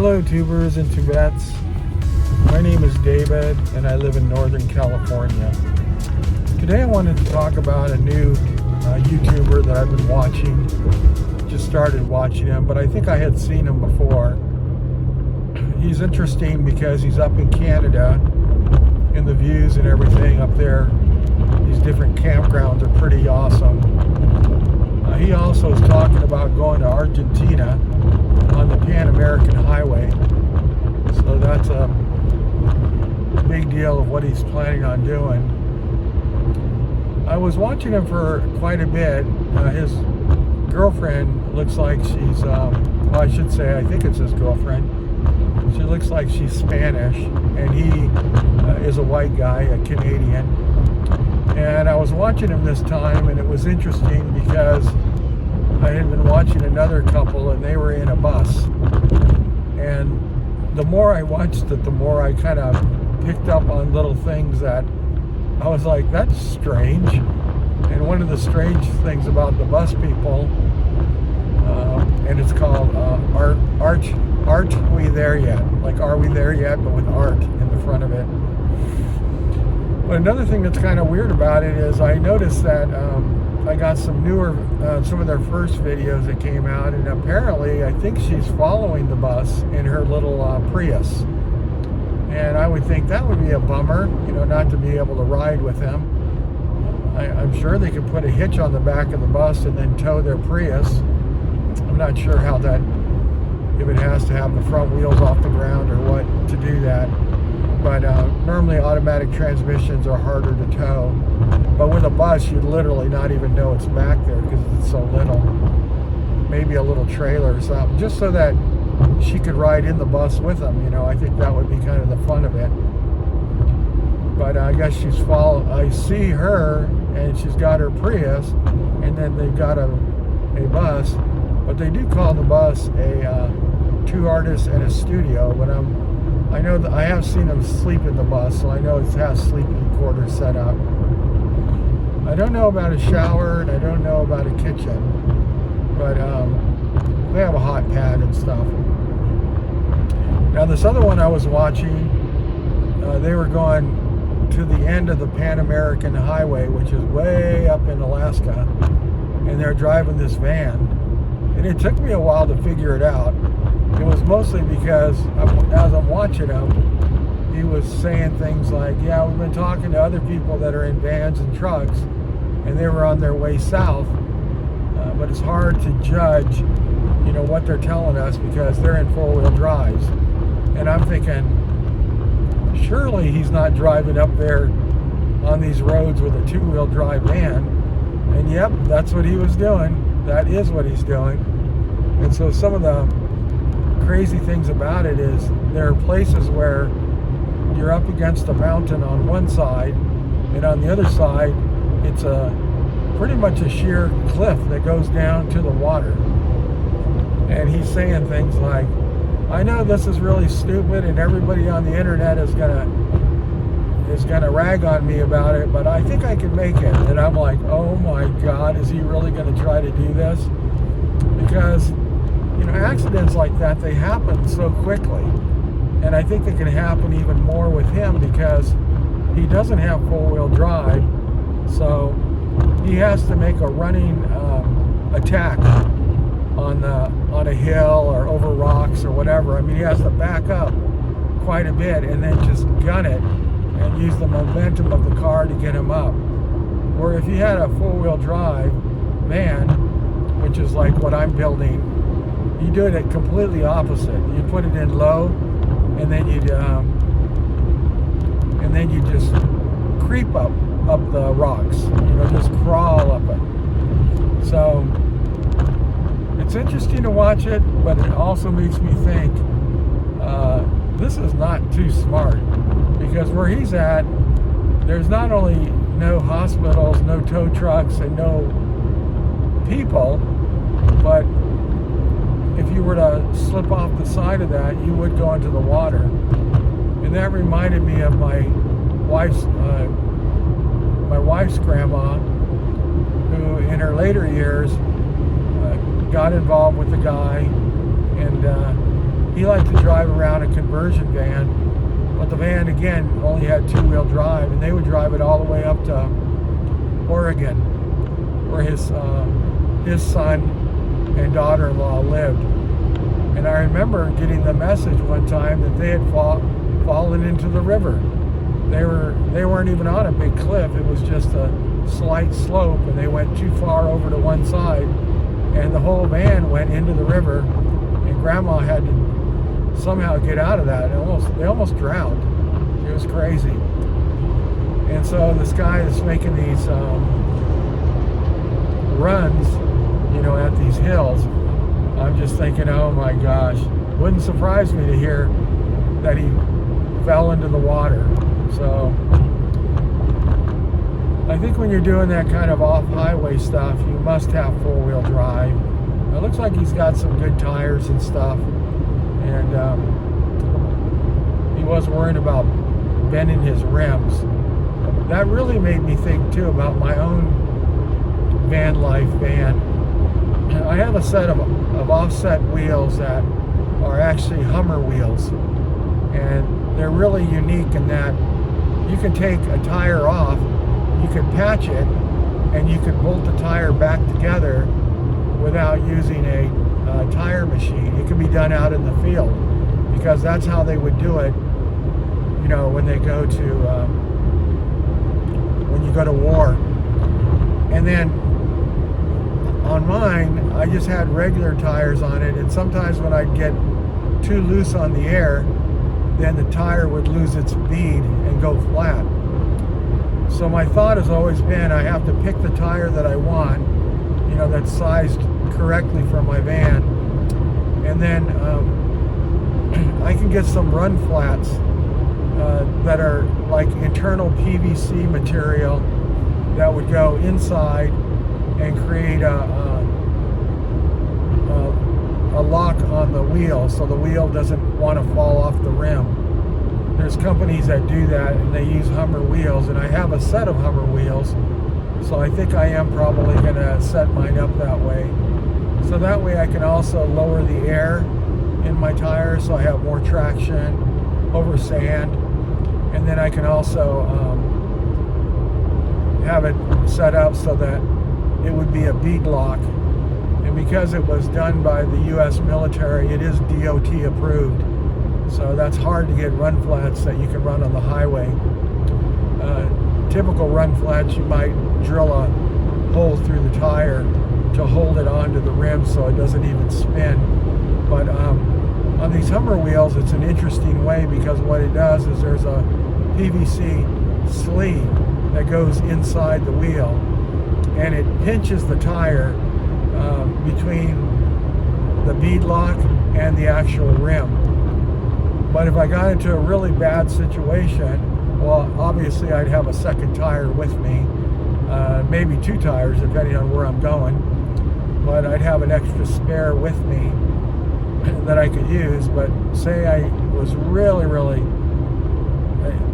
Hello tubers and tubettes. My name is David and I live in Northern California. Today I wanted to talk about a new YouTuber that I've been watching. Just started watching him, but I think I had seen him before. He's interesting because he's up in Canada and the views and everything up there. These different campgrounds are pretty awesome. He also is talking about going to Argentina on the PanAmerican highway. So that's a big deal of what he's planning on doing. I was watching him for quite a bit. His girlfriend looks like she's, I should say, I think it's his girlfriend. She looks like she's Spanish, and he is a white guy, a Canadian. And I was watching him this time, and it was interesting because I had been watching another couple, and they were in a bus. And the more I watched it, the more I kind of picked up on little things that I was like, that's strange. And one of the strange things about the bus people, and it's called Aren't We There Yet? Like, Are We There Yet? But with art in the front of it. But another thing that's kind of weird about it is I noticed that I got some newer, some of their first videos that came out, and apparently I think she's following the bus in her little Prius. And I would think that would be a bummer, you know, not to be able to ride with them. I'm sure they could put a hitch on the back of the bus and then tow their Prius. I'm not sure how that, if it has to have the front wheels off the ground or what to do that. But normally automatic transmissions are harder to tow. But with a bus, you'd literally not even know it's back there because it's so little. Maybe a little trailer or something, just so that she could ride in the bus with them. You know, I think that would be kind of the fun of it. But I guess she's I see her, and she's got her Prius, and then they've got a bus. But they do call the bus a two artists and a studio. But I know that I have seen them sleep in the bus, so I know it has sleeping quarters set up. I don't know about a shower, and I don't know about a kitchen, but they have a hot pad and stuff. Now this other one I was watching, they were going to the end of the PanAmerican highway, which is way up in Alaska, and they're driving this van, and it took me a while to figure it out. It was mostly because as I'm watching him, he was saying things like, yeah, we've been talking to other people that are in vans and trucks, and they were on their way south, but it's hard to judge, you know, what they're telling us because they're in four-wheel drives. And I'm thinking, surely he's not driving up there on these roads with a two-wheel drive van. And yep, that's what he was doing. That is what he's doing. And so some of the crazy things about it is there are places where you're up against a mountain on one side, and on the other side it's pretty much a sheer cliff that goes down to the water. And he's saying things like, I know this is really stupid and everybody on the internet is gonna rag on me about it, but I think I can make it. And I'm like, oh my God, is he really gonna try to do this? Because, you know, accidents like that, they happen so quickly. And I think it can happen even more with him because he doesn't have four-wheel drive. So he has to make a running attack on a hill or over rocks or whatever. I mean, he has to back up quite a bit and then just gun it and use the momentum of the car to get him up. Where if you had a four-wheel drive van, which is like what I'm building, you do it completely opposite. You put it in low, and then you just creep up the rocks. You know, just crawl up it. So it's interesting to watch it, but it also makes me think this is not too smart, because where he's at, there's not only no hospitals, no tow trucks, and no people, but if you were to slip off the side of that, you would go into the water. And that reminded me of my wife's grandma, who in her later years got involved with the guy, and he liked to drive around a conversion van, but the van again only had two-wheel drive, and they would drive it all the way up to Oregon, where his son and daughter-in-law lived. And I remember getting the message one time that they had fallen into the river. They weren't even on a big cliff. It was just a slight slope, and they went too far over to one side, and the whole van went into the river, and Grandma had to somehow get out of that. They almost drowned. It was crazy. And so this guy is making these runs, at these hills. I'm just thinking, oh my gosh, wouldn't surprise me to hear that he fell into the water. So I think when you're doing that kind of off-highway stuff, you must have four-wheel drive. It looks like he's got some good tires and stuff, and he was worried about bending his rims. That really made me think too about my own VanLife van. I have a set of offset wheels that are actually Hummer wheels, and they're really unique in that you can take a tire off, you can patch it, and you can bolt the tire back together without using a tire machine. It can be done out in the field, because that's how they would do it, when they go to when you go to war. And then on mine, I just had regular tires on it, and sometimes when I'd get too loose on the air, then the tire would lose its bead and go flat. So my thought has always been, I have to pick the tire that I want, that's sized correctly for my van, and then I can get some run flats that are like internal PVC material that would go inside and create a lock on the wheel, so the wheel doesn't want to fall off the rim. There's companies that do that, and they use Hummer wheels, and I have a set of Hummer wheels, so I think I am probably going to set mine up that way. So that way I can also lower the air in my tires, so I have more traction over sand, and then I can also have it set up so that it would be a bead lock. And because it was done by the U.S. military, it is DOT approved. So that's hard to get run flats that you can run on the highway. Typical run flats, you might drill a hole through the tire to hold it onto the rim so it doesn't even spin. But on these Hummer wheels, it's an interesting way, because what it does is there's a PVC sleeve that goes inside the wheel, and it pinches the tire between the bead lock and the actual rim. But if I got into a really bad situation, well, obviously I'd have a second tire with me, maybe two tires depending on where I'm going, but I'd have an extra spare with me that I could use. But say I was really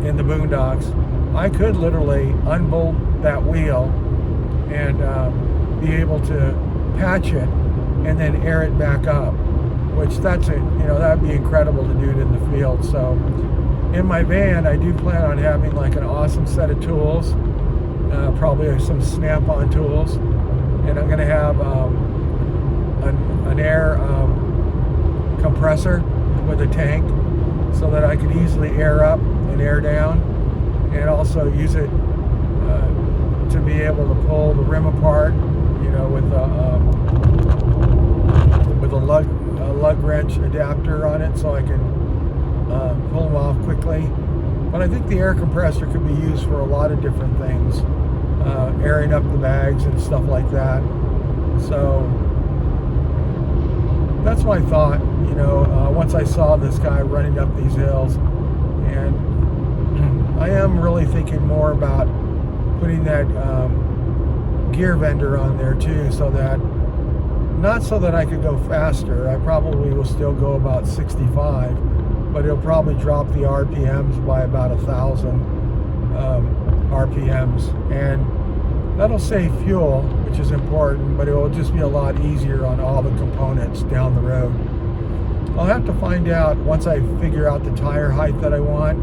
in the boondocks, I could literally unbolt that wheel and be able to patch it and then air it back up, which that'd be incredible to do it in the field. So in my van, I do plan on having like an awesome set of tools, probably some snap-on tools, and I'm going to have an air compressor with a tank so that I can easily air up and air down, and also use it to be able to pull the rim apart, with a lug wrench adapter on it, so I can pull them off quickly. But I think the air compressor could be used for a lot of different things, airing up the bags and stuff like that. So that's my thought, once I saw this guy running up these hills. And I am really thinking more about putting that gear vendor on there too, not so that I could go faster. I probably will still go about 65, but it'll probably drop the RPMs by about 1,000 RPMs, and that'll save fuel, which is important, but it will just be a lot easier on all the components down the road. I'll have to find out once I figure out the tire height that I want.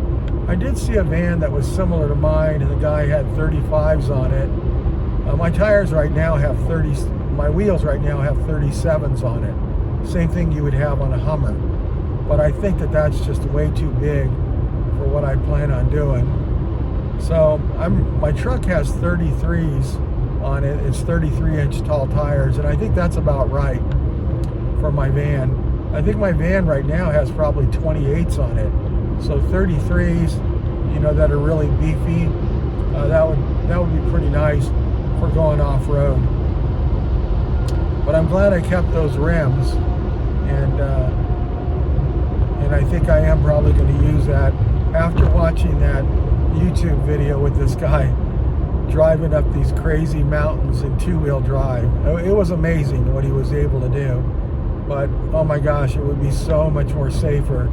I did see a van that was similar to mine, and the guy had 35s on it. My tires right now have 30, my wheels right now have 37s on it. Same thing you would have on a Hummer. But I think that that's just way too big for what I plan on doing. So my truck has 33s on it. It's 33-inch tall tires, and I think that's about right for my van. I think my van right now has probably 28s on it. So 33s, you know, that are really beefy, that would be pretty nice for going off-road. But I'm glad I kept those rims, and I think I am probably going to use that after watching that YouTube video with this guy driving up these crazy mountains in two-wheel drive. It was amazing what he was able to do, but oh my gosh, it would be so much more safer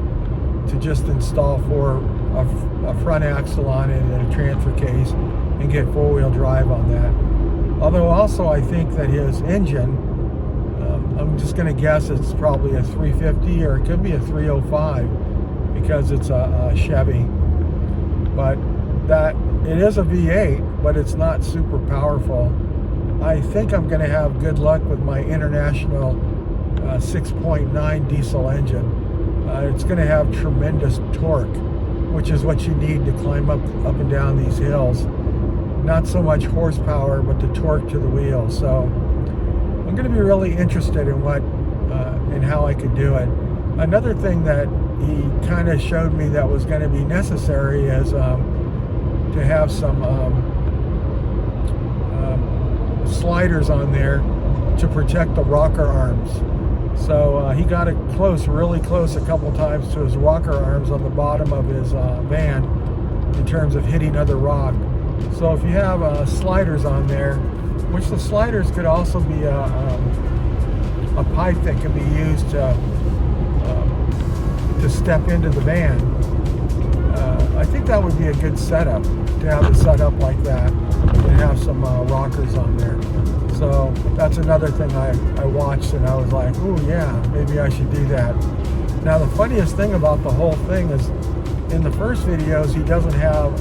to just install a front axle on it and a transfer case and get four-wheel drive on that. Although also I think that his engine, I'm just going to guess it's probably a 350 or it could be a 305 because it's a Chevy. But that it is a V8, but it's not super powerful. I think I'm going to have good luck with my International 6.9 diesel engine. It's going to have tremendous torque, which is what you need to climb up and down these hills. Not so much horsepower, but the torque to the wheels. So I'm going to be really interested in in how I could do it. Another thing that he kind of showed me that was going to be necessary is to have some sliders on there to protect the rocker arms. So he got it really close a couple times to his rocker arms on the bottom of his van in terms of hitting other rock. So if you have sliders on there, which the sliders could also be a pipe that can be used to step into the van. I think that would be a good setup, to have it set up like that and have some rockers on there. So that's another thing I watched and I was like, oh yeah, maybe I should do that. Now the funniest thing about the whole thing is in the first videos he doesn't have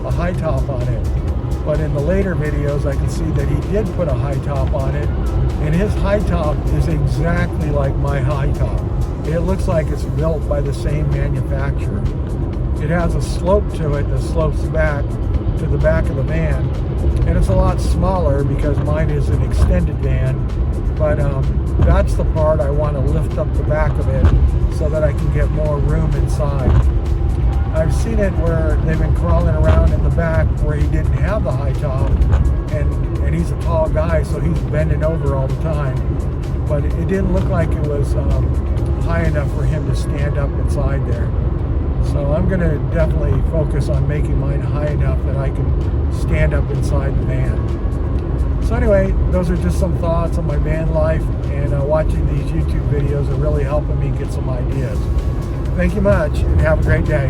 a high top on it. But in the later videos I can see that he did put a high top on it, and his high top is exactly like my high top. It looks like it's built by the same manufacturer. It has a slope to it that slopes back to the back of the van, and it's a lot smaller because mine is an extended van, but that's the part I want to lift up the back of it so that I can get more room inside. I've seen it where they've been crawling around in the back where he didn't have the high top, and he's a tall guy, so he's bending over all the time, but it didn't look like it was high enough for him to stand up inside there. So I'm going to definitely focus on making mine high enough that I can stand up inside the van. So anyway, those are just some thoughts on my van life, and watching these YouTube videos are really helping me get some ideas. Thank you much, and have a great day.